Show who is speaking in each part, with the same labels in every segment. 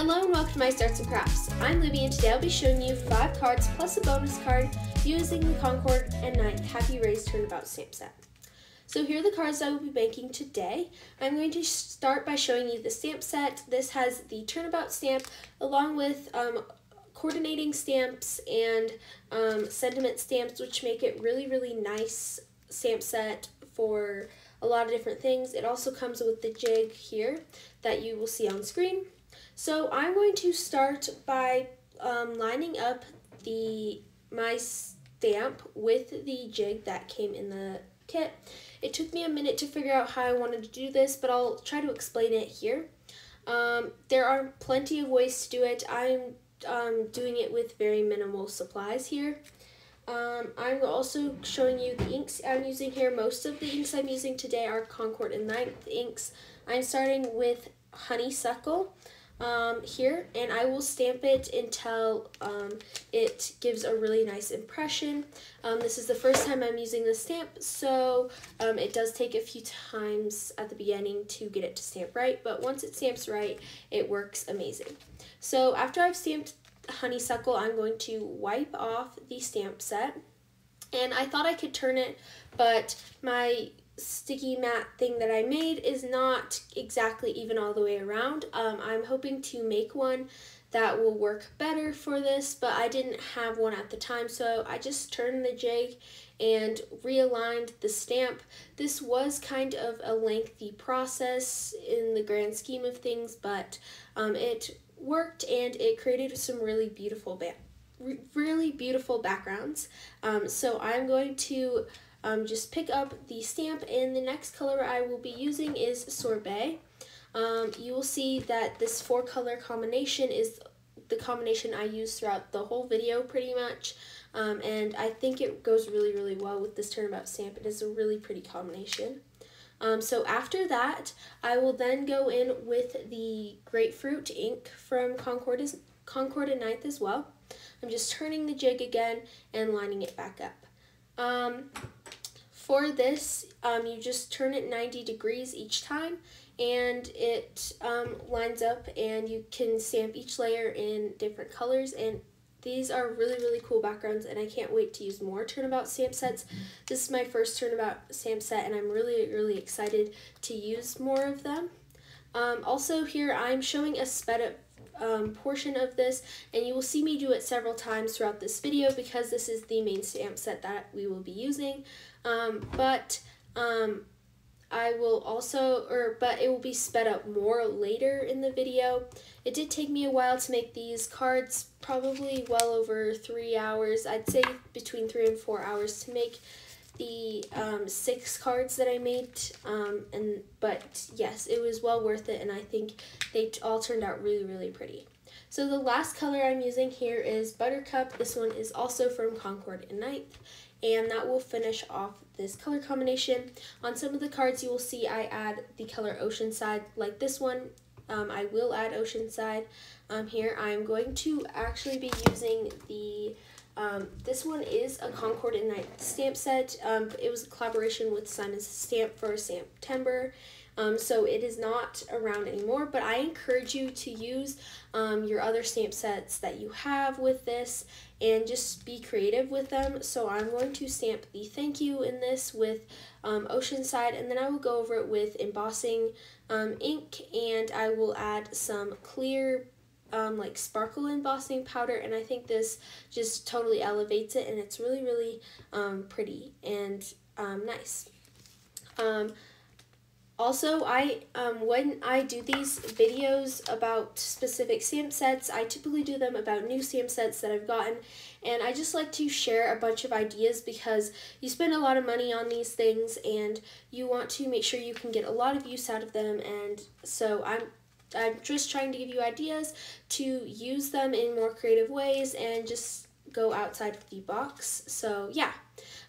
Speaker 1: Hello and welcome to My Starts and Crafts. I'm Libby and today I'll be showing you 5 cards plus a bonus card using the Concord and 9th Happy Rays Turnabout stamp set. So here are the cards I will be making today. I'm going to start by showing you the stamp set. This has the Turnabout stamp along with coordinating stamps and sentiment stamps, which make it really nice stamp set for a lot of different things. It also comes with the jig here that you will see on screen. So I'm going to start by lining up my stamp with the jig that came in the kit. It took me a minute to figure out how I wanted to do this, but I'll try to explain it here. There are plenty of ways to do it. I'm doing it with very minimal supplies here. I'm also showing you the inks I'm using here. Most of the inks I'm using today are Concord and 9th inks. I'm starting with Honeysuckle here, and I will stamp it until it gives a really nice impression. This is the first time I'm using the stamp, so it does take a few times at the beginning to get it to stamp right, but once it stamps right, it works amazing. So after I've stamped Honeysuckle, I'm going to wipe off the stamp set, and I thought I could turn it, but my sticky mat thing that I made is not exactly even all the way around. I'm hoping to make one that will work better for this, but I didn't have one at the time, so I just turned the jig and realigned the stamp. This was kind of a lengthy process in the grand scheme of things, but it worked and it created some really beautiful backgrounds. So I'm going to just pick up the stamp, and the next color I will be using is Sorbet. You will see that this 4-color combination is the combination I use throughout the whole video pretty much, and I think it goes really well with this Turnabout stamp. It is a really pretty combination. So after that, I will then go in with the Grapefruit ink from Concord and 9th as well. I'm just turning the jig again and lining it back up. For this, you just turn it 90 degrees each time, and it lines up, and you can stamp each layer in different colors, and these are really cool backgrounds, and I can't wait to use more Turnabout stamp sets. This is my first Turnabout stamp set, and I'm really excited to use more of them. Also here, I'm showing a sped up portion of this, and you will see me do it several times throughout this video because this is the main stamp set that we will be using. I will also, but it will be sped up more later in the video. It did take me a while to make these cards, probably well over 3 hours. I'd say between 3 and 4 hours to make the 6 cards that I made, but yes, it was well worth it, and I think they all turned out really pretty. So the last color I'm using here is Buttercup. This one is also from Concord and 9th, and that will finish off this color combination. On some of the cards you will see I add the color Oceanside, like this one. I will add Oceanside. Here I'm going to actually be using the this one is a Concord and 9th stamp set. It was a collaboration with Simon's Stamp for September, so it is not around anymore, but I encourage you to use your other stamp sets that you have with this and just be creative with them. So I'm going to stamp the thank you in this with Oceanside, and then I will go over it with embossing ink, and I will add some clear like sparkle embossing powder, and I think this just totally elevates it, and it's really pretty and nice. Also, when I do these videos about specific stamp sets, I typically do them about new stamp sets that I've gotten, and I just like to share a bunch of ideas because you spend a lot of money on these things, and you want to make sure you can get a lot of use out of them, and so I'm just trying to give you ideas to use them in more creative ways and just go outside of the box. So yeah,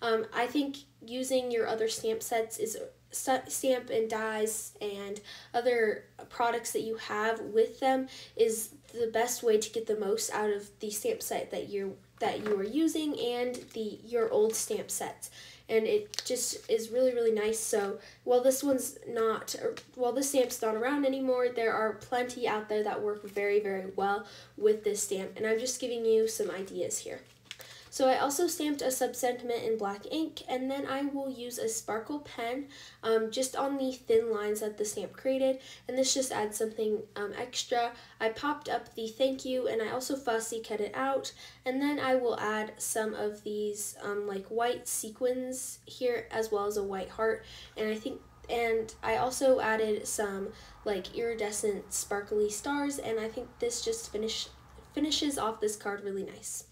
Speaker 1: I think using your other stamp sets is stamp and dies and other products that you have with them is the best way to get the most out of the stamp set that you are using and your old stamp sets. and it just is really, really nice. So while this stamp's not around anymore, there are plenty out there that work very, very well with this stamp, and I'm just giving you some ideas here. So I also stamped a sub-sentiment in black ink, and then I will use a sparkle pen just on the thin lines that the stamp created, and this just adds something extra. I popped up the thank you, and I also fussy cut it out, and then I will add some of these like white sequins here, as well as a white heart, and I also added some like iridescent sparkly stars, and I think this just finishes off this card really nice.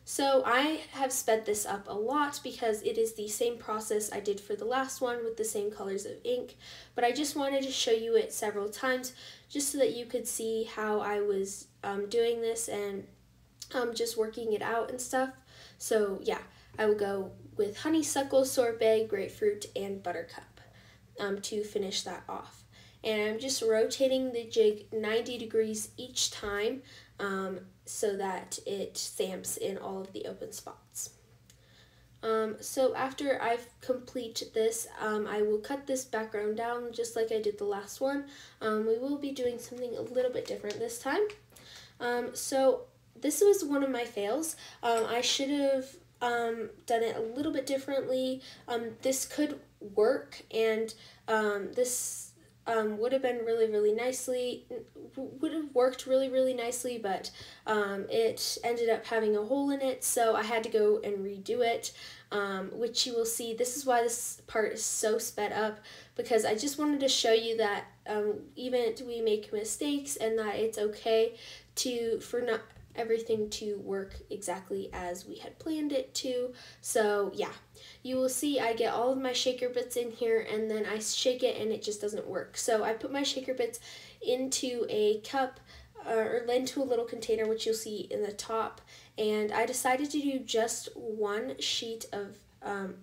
Speaker 1: So I have sped this up a lot because it is the same process I did for the last one with the same colors of ink, but I just wanted to show you it several times just so that you could see how I was doing this and just working it out and stuff. So yeah, I will go with honeysuckle, sorbet, grapefruit, and buttercup to finish that off. And I'm just rotating the jig 90 degrees each time so that it stamps in all of the open spots. So after I've completed this, I will cut this background down just like I did the last one. We will be doing something a little bit different this time. So this was one of my fails. I should have done it a little bit differently. This could work, and this would have been would have worked really nicely, but it ended up having a hole in it, so I had to go and redo it, which you will see. This is why this part is so sped up, because I just wanted to show you that even we make mistakes, and that it's okay for not everything to work exactly as we had planned it to. So yeah, you will see I get all of my shaker bits in here, and then I shake it and it just doesn't work. So I put my shaker bits into a cup or into a little container, which you'll see in the top, and I decided to do just one sheet of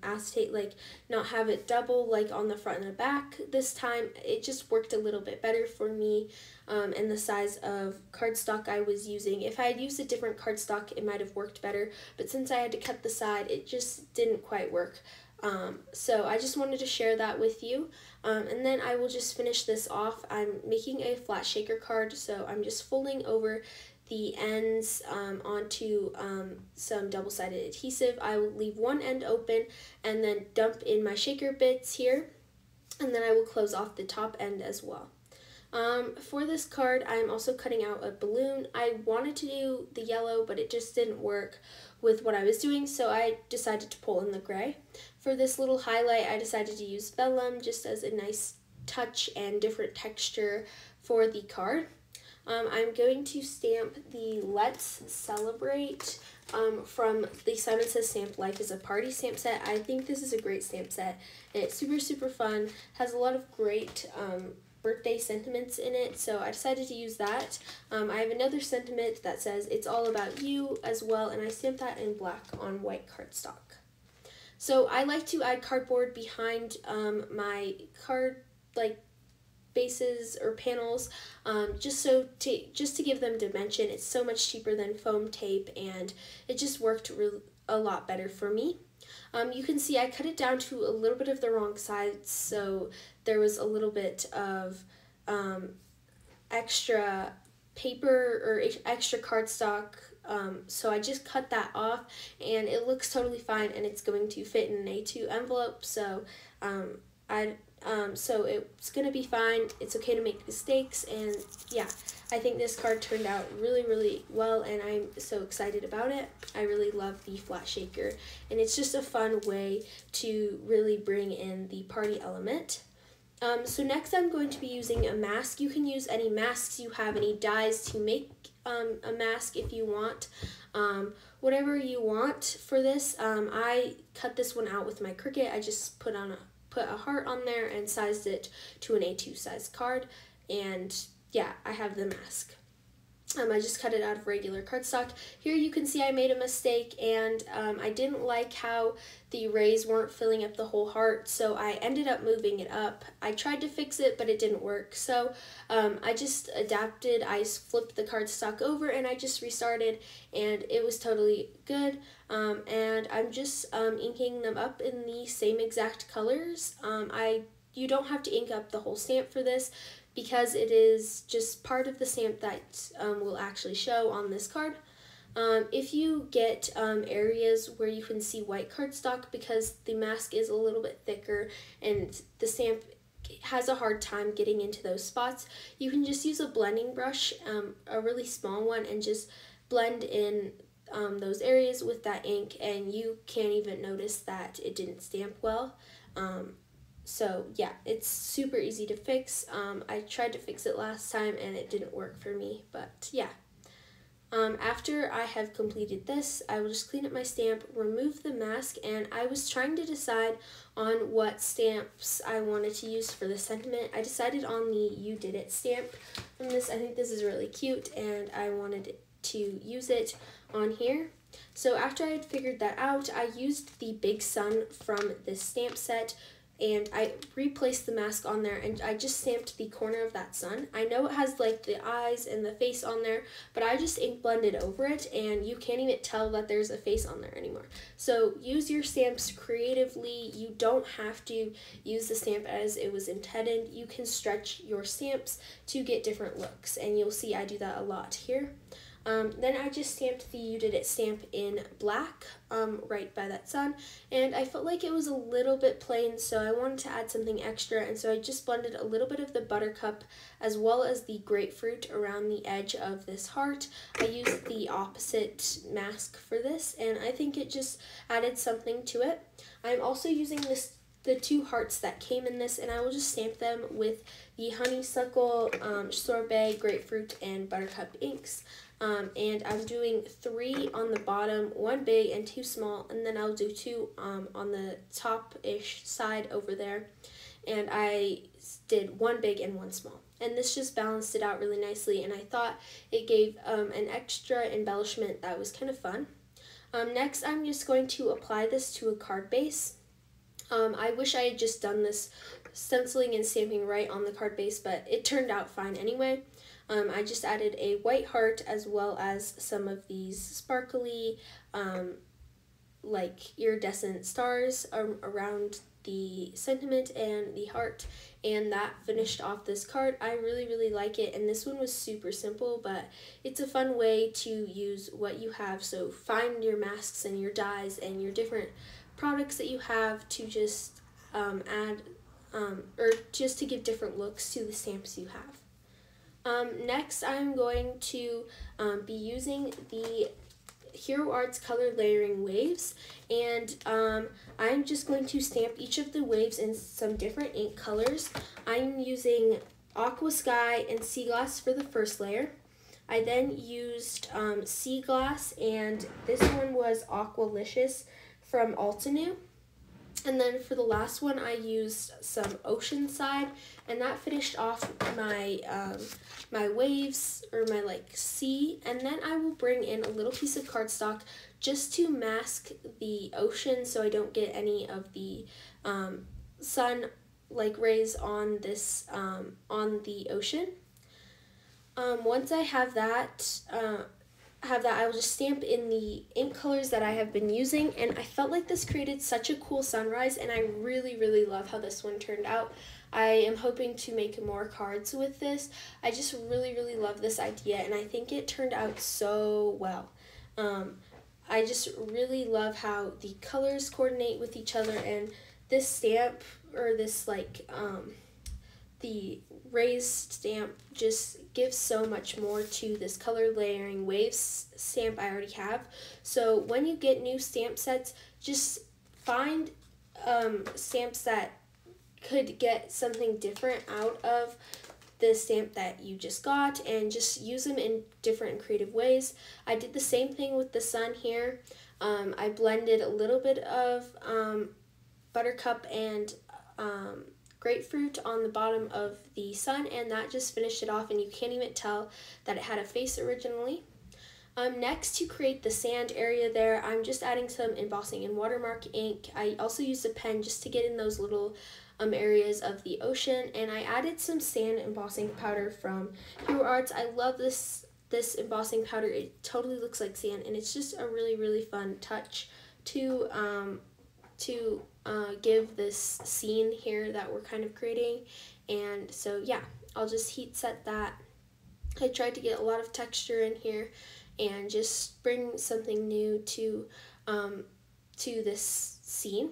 Speaker 1: acetate, like not have it double like on the front and the back this time. It just worked a little bit better for me and the size of cardstock I was using. If I had used a different cardstock, it might have worked better, but since I had to cut the side, it just didn't quite work. So I just wanted to share that with you, and then I will just finish this off. I'm making a flat shaker card, so I'm just folding over the ends onto some double-sided adhesive. I will leave one end open and then dump in my shaker bits here, and then I will close off the top end as well. For this card, I'm also cutting out a balloon. I wanted to do the yellow, but it just didn't work with what I was doing, so I decided to pull in the gray. For this little highlight, I decided to use vellum just as a nice touch and different texture for the card. I'm going to stamp the Let's Celebrate from the Simon Says Stamp Life is a Party stamp set. I think this is a great stamp set. It's super fun, has a lot of great birthday sentiments in it, so I decided to use that. I have another sentiment that says it's all about you as well, and I stamped that in black on white cardstock. So I like to add cardboard behind my card bases or panels, just to give them dimension. It's so much cheaper than foam tape, and it just worked a lot better for me. You can see I cut it down to a little bit of the wrong side, so there was a little bit of extra paper or extra cardstock, so I just cut that off, and it looks totally fine, and it's going to fit in an A2 envelope, so so it's going to be fine. It's okay to make mistakes, and yeah, I think this card turned out really well, and I'm so excited about it. I really love the flat shaker, and it's just a fun way to really bring in the party element. So next I'm going to be using a mask. You can use any masks you have, any dies to make a mask if you want. Whatever you want for this. I cut this one out with my Cricut. I just put a heart on there and sized it to an A2 size card, and yeah, I have the mask. I just cut it out of regular cardstock. Here you can see I made a mistake, and I didn't like how the rays weren't filling up the whole heart, so I ended up moving it up. I tried to fix it, but it didn't work, so I just adapted. I flipped the cardstock over and I just restarted, and it was totally good. And I'm just inking them up in the same exact colors. You don't have to ink up the whole stamp for this, because it is just part of the stamp that will actually show on this card. If you get areas where you can see white cardstock, because the mask is a little bit thicker and the stamp has a hard time getting into those spots, you can just use a blending brush, a really small one, and just blend in those areas with that ink, and you can't even notice that it didn't stamp well. So yeah, it's super easy to fix. I tried to fix it last time and it didn't work for me, but yeah. After I have completed this, I will just clean up my stamp, remove the mask, and I was trying to decide on what stamps I wanted to use for the sentiment. I decided on the You Did It stamp from this. I think this is really cute and I wanted to use it on here. So after I had figured that out, I used the big sun from this stamp set, and I replaced the mask on there, and I just stamped the corner of that sun. I know it has like the eyes and the face on there, but I just ink blended over it, and you can't even tell that there's a face on there anymore. So use your stamps creatively. You don't have to use the stamp as it was intended. You can stretch your stamps to get different looks, and you'll see I do that a lot here. Then I just stamped the You Did It stamp in black right by that sun, and I felt like it was a little bit plain, so I wanted to add something extra, and so I just blended a little bit of the buttercup as well as the grapefruit around the edge of this heart. I used the opposite mask for this, and I think it just added something to it. I'm also using the two hearts that came in this, and I will just stamp them with the honeysuckle, sorbet, grapefruit, and buttercup inks. And I'm doing 3 on the bottom, 1 big and 2 small, and then I'll do 2 on the top-ish side over there. And I did 1 big and 1 small. And this just balanced it out really nicely, and I thought it gave an extra embellishment that was kind of fun. Next, I'm just going to apply this to a card base. I wish I had just done this stenciling and stamping right on the card base, but it turned out fine anyway. I just added a white heart as well as some of these sparkly, like iridescent stars around the sentiment and the heart, and that finished off this card. I really, really like it, and this one was super simple, but it's a fun way to use what you have. So find your masks and your dyes and your different products that you have to just add, or just to give different looks to the stamps you have. Next, I'm going to be using the Hero Arts Color Layering Waves, and I'm just going to stamp each of the waves in some different ink colors. I'm using Aqua Sky and Sea Glass for the first layer. I then used Sea Glass, and this one was Aqualicious from Altenew. And then for the last one, I used some Oceanside, and that finished off my my waves, or my like sea. And then I will bring in a little piece of cardstock just to mask the ocean, so I don't get any of the sun like rays on this on the ocean. Once I have that. I will just stamp in the ink colors that I have been using, and I felt like this created such a cool sunrise, and I really, really love how this one turned out. I am hoping to make more cards with this. I just really, really love this idea, and I think it turned out so well. I just really love how the colors coordinate with each other, and this stamp, or this like the raised stamp, just gives so much more to this color layering waves stamp I already have. So when you get new stamp sets, just find stamps that could get something different out of the stamp that you just got, and just use them in different and creative ways. I did the same thing with the sun here. I blended a little bit of buttercup and grapefruit on the bottom of the sun, and that just finished it off, and you can't even tell that it had a face originally. Next, to create the sand area there, I'm just adding some embossing and watermark ink. I also used a pen just to get in those little areas of the ocean, and I added some sand embossing powder from Hero Arts. I love this embossing powder. It totally looks like sand, and it's just a really fun touch to give this scene here that we're kind of creating. And so yeah, I'll just heat set that. I tried to get a lot of texture in here and just bring something new to this scene.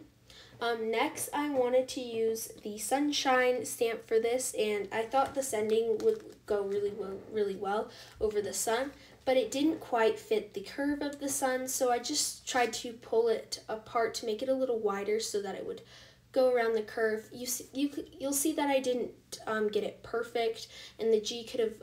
Speaker 1: Next, I wanted to use the sunshine stamp for this, and I thought the sending would go really well over the sun, but it didn't quite fit the curve of the sun, so I just tried to pull it apart to make it a little wider so that it would go around the curve. You'll see that I didn't get it perfect, and the G could have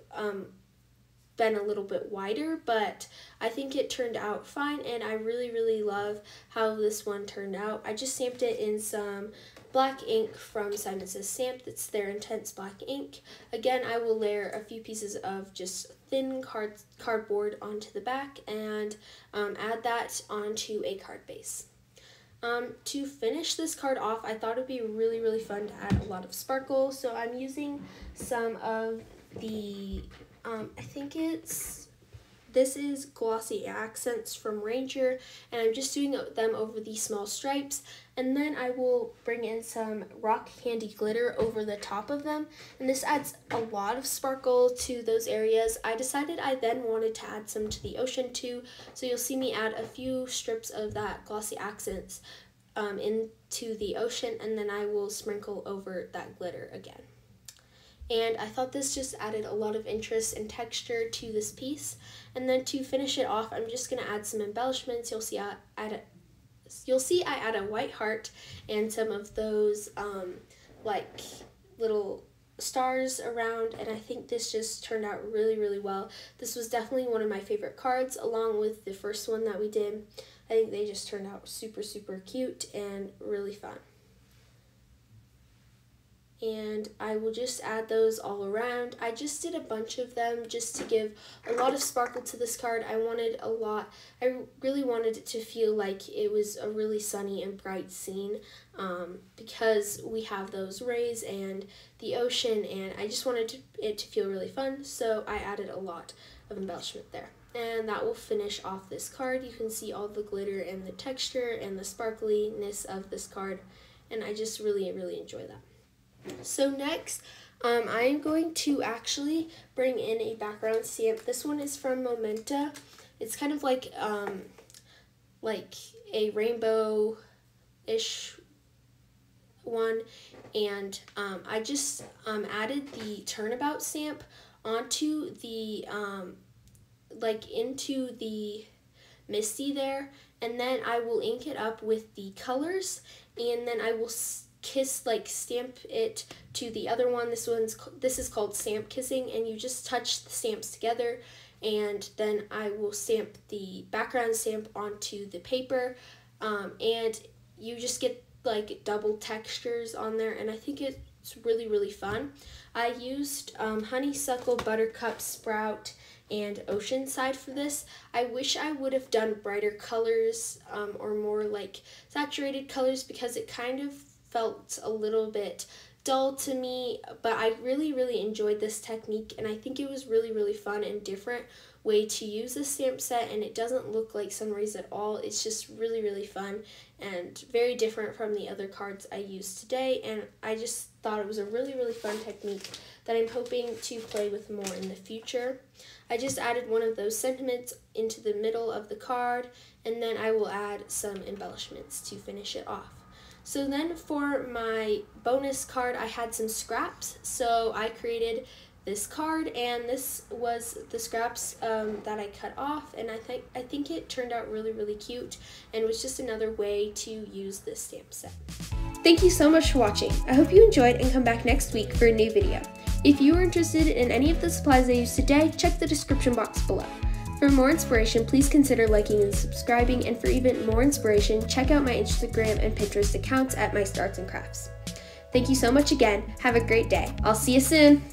Speaker 1: been a little bit wider, but I think it turned out fine, and I really love how this one turned out. I just stamped it in some black ink from Simon Says Stamp. That's their Intense Black ink. Again, I will layer a few pieces of just thin cardboard onto the back and add that onto a card base. To finish this card off, I thought it would be really fun to add a lot of sparkle, so I'm using some of the I think this is Glossy Accents from Ranger, and I'm just doing them over these small stripes, and then I will bring in some rock candy glitter over the top of them, and this adds a lot of sparkle to those areas. I decided I then wanted to add some to the ocean too, so you'll see me add a few strips of that Glossy Accents into the ocean, and then I will sprinkle over that glitter again. And I thought this just added a lot of interest and texture to this piece. And then to finish it off, I'm just going to add some embellishments. You'll see I add a white heart and some of those like little stars around, and I think this just turned out really well. This was definitely one of my favorite cards, along with the first one that we did. I think they just turned out super cute and really fun. And I will just add those all around. I just did a bunch of them just to give a lot of sparkle to this card. I really wanted it to feel like it was a really sunny and bright scene because we have those rays and the ocean, and I just wanted it to feel really fun, so I added a lot of embellishment there. And that will finish off this card. You can see all the glitter and the texture and the sparkliness of this card, and I just really enjoy that. So next, I'm going to actually bring in a background stamp. This one is from Momenta. It's kind of like a rainbow-ish one, and I just added the Turnabout stamp onto the into the Misty there, and then I will ink it up with the colors, and then I will stamp it to the other one. This is called Stamp Kissing, and you just touch the stamps together, and then I will stamp the background stamp onto the paper, and you just get like double textures on there, and I think it's really fun. I used Honeysuckle, Buttercup, Sprout, and Oceanside for this. I wish I would have done brighter colors or more like saturated colors, because it kind of felt a little bit dull to me, but I really enjoyed this technique, and I think it was really fun and different way to use this stamp set, and it doesn't look like sunrays at all. It's just really fun and very different from the other cards I used today, and I just thought it was a really fun technique that I'm hoping to play with more in the future. I just added one of those sentiments into the middle of the card, and then I will add some embellishments to finish it off. So then for my bonus card, I had some scraps, so I created this card, and this was the scraps that I cut off, and I think it turned out really cute, and was just another way to use this stamp set. Thank you so much for watching. I hope you enjoyed, and come back next week for a new video. If you are interested in any of the supplies I used today, check the description box below. For more inspiration, please consider liking and subscribing, and for even more inspiration, check out my Instagram and Pinterest accounts at My Starts and Crafts. Thank you so much again. Have a great day. I'll see you soon.